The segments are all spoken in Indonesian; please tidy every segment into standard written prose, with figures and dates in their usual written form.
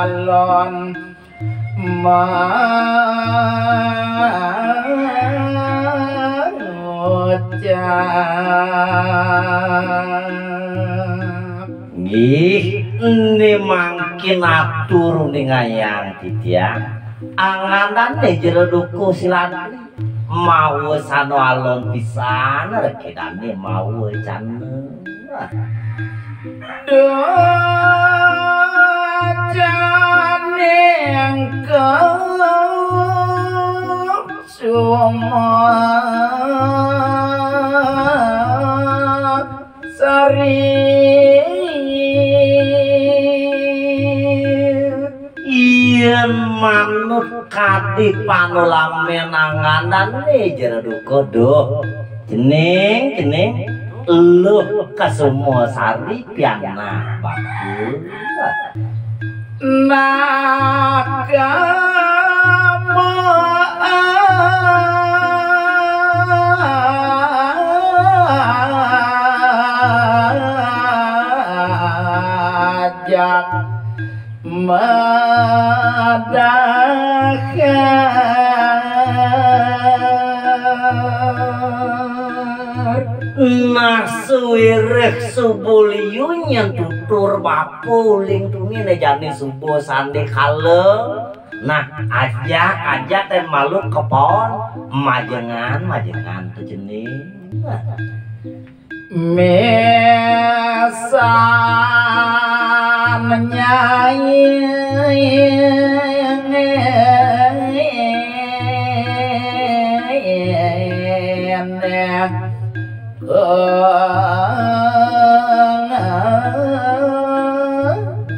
alon mangucap ini mangkin atur ning ayang titiang anganane jero duku silani mau sano alon pisan rekedane mau cane dojane engkau semua sari yen manut kadi panulamen anganane jero duku do jeneng lu kesemua sari piana bagus nakamu ajak nasuirek subuliyunya tutur bapuling tungine jani subuh sandi kaleng nah ajak teh malu kepon majengan tuh jenis mesa menyanyi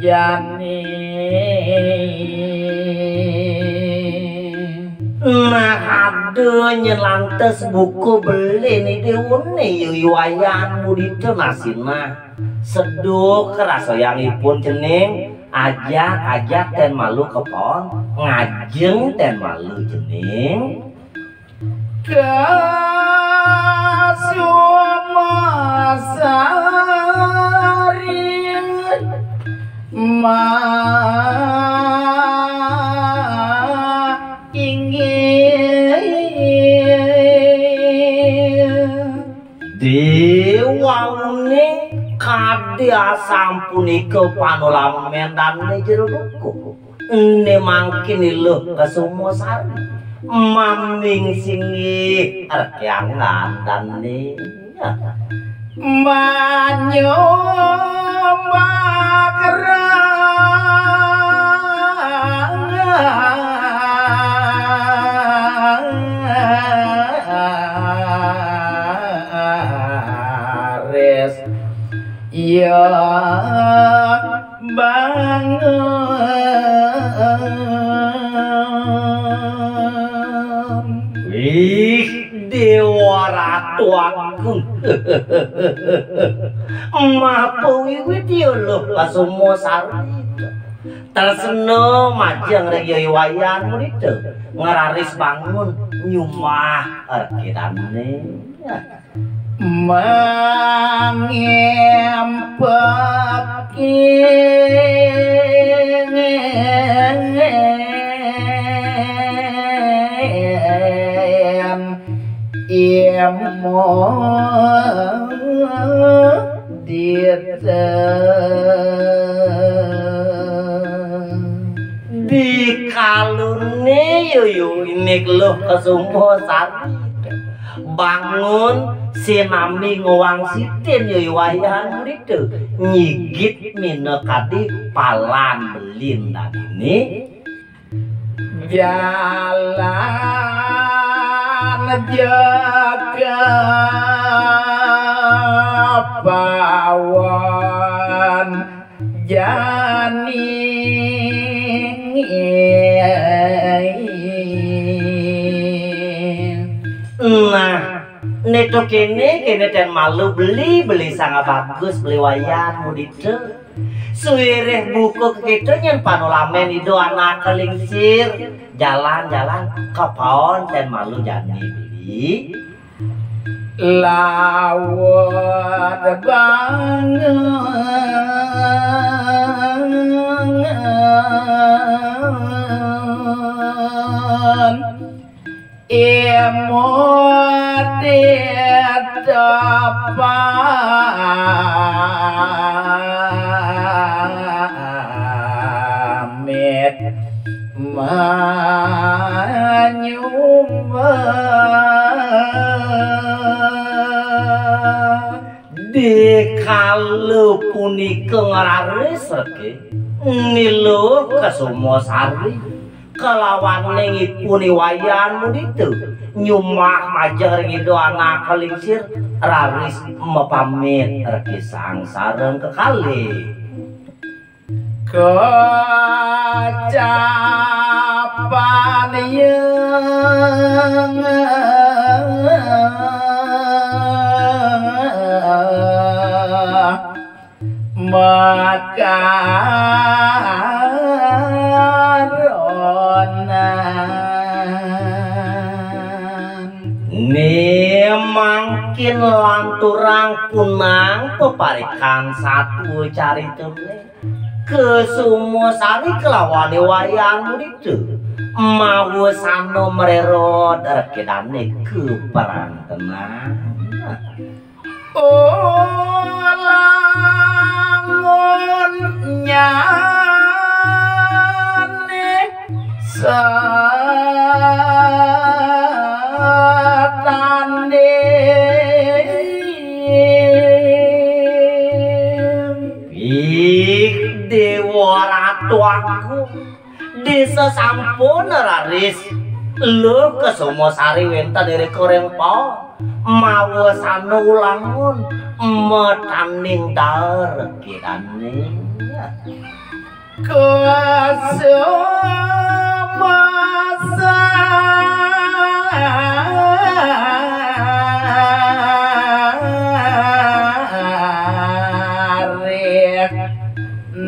jani nah ada nyelantes buku beli nih diune yuwayan budito nasina seduh kerasa yang ipun jeneng ajak ten malu kepon ngajeng ten malu jeneng Kasumasari ma ingin dewane kadia sampuni ke panulamen dan jero duku ne mangkin leuh Kasumasari maming singi arkiangan dan nih manyo makeres ya bangun dewa ratu agung mapu wiwit yo lho Kasumasari terseno majeng regi wayan murid ngeraris bangun nyumah arkidane Emo di kalune yo ini loh Kasumasari bangun sinami ngowang sitin yo wayan itu nyigit minekadi palan belin dan ini jalan jaga pawon jani nah neto kene ten malu beli sangat bagus beli wayan muditu suwireh buku kitu nyen panulamen itu anak kelingsir jalan-jalan ke paon ten malu jani beli lawat banget imut pamit manyuma di kalau punika ngararis reke nilu Kesumosari kelawan nengipun iwayan itu nyumah majeng itu anak kelingsir raris mepamit reki sangsareng kekali kecapan yang mangkin lanturang punang peparikan satu cari tule Kesumosari kelawan wayanmu itu mau sano mererot rekedane ke perang tenang lamun nyane satande ih dewa ratu aku di sesampun raris lu Kesumosari wenten dari korempau mau sano ulangun metaning dar kirane Kesumosari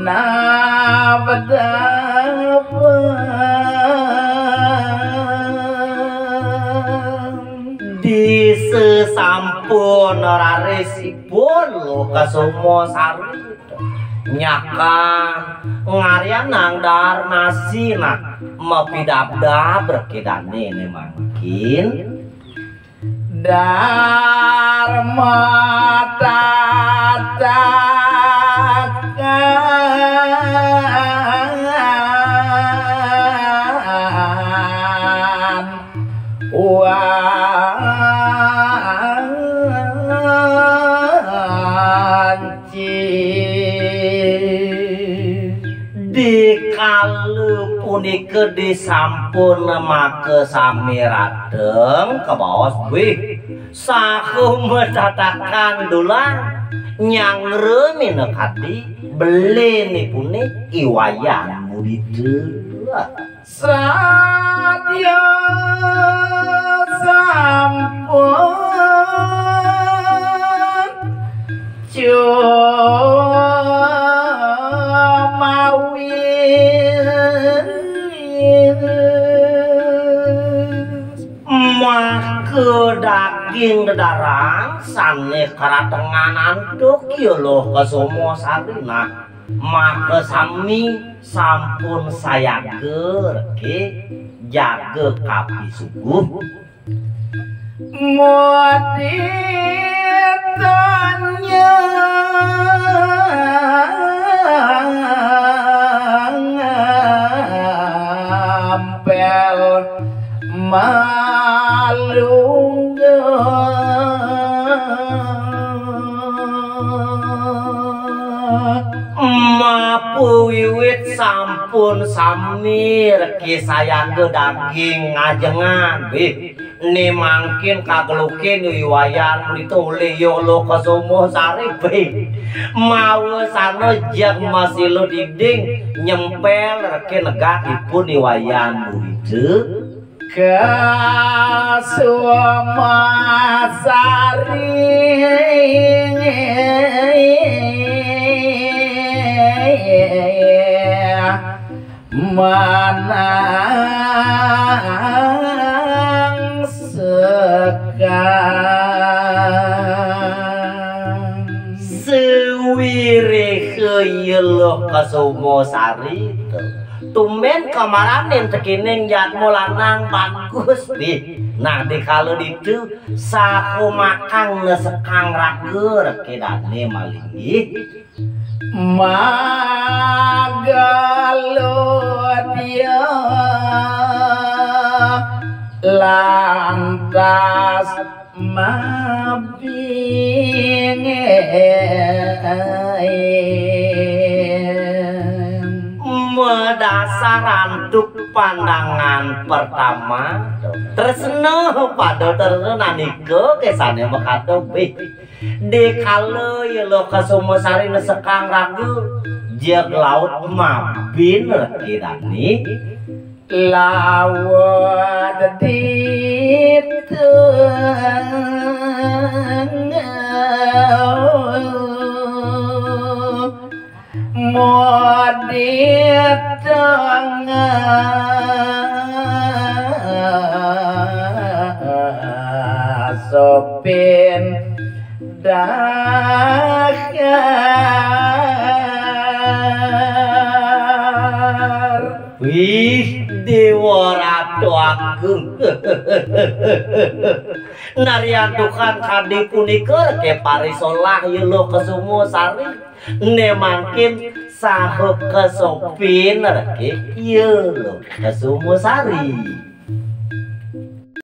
nabdapa di sesampun rarisipun lo Kesumosari nyakan ngarian nangdar nasina mepidabda berkedane ne mangkin dharma tatakan di kalu punika disampun make sami radeng ke bawah wih sakum tatakan dulang nyang remi nekati beli nih puni iwayan mudidu sadya sampun ke daging darang sane karatenganan dokyo loh Kesumosari nah maka sami sampun saya gerke jaga kapi subuh moditanya ngampel mapu wiwit sampun sami reki sayang daging ngajengan bih ni mangkin kagelukin wiwayan ditulih yo lo Kesumosari bih mau sano jak masih lo diding nyempel reki negakipun wiwayan itu Kesumosari manang sekang sewire kheuyeuleuh Kasumosari tumben kamaranin tekining jatmu lanang bagus di nah di kalau ditu sakumakang sekang rager kedane malingi magalut dia lantas medasaran tuk pandangan pertama tersentuh pada tersenaniko kesane makadobe de kalau ya lo Kasumosari sekang ragu jek laut mabin kirani lawat ditu modit tengah sopin dakar wih dewa ratu agung nariantukan kadi punika ke parisolah yelo Kasumosari ne mangkin saho kesopin reke yelo Kasumosari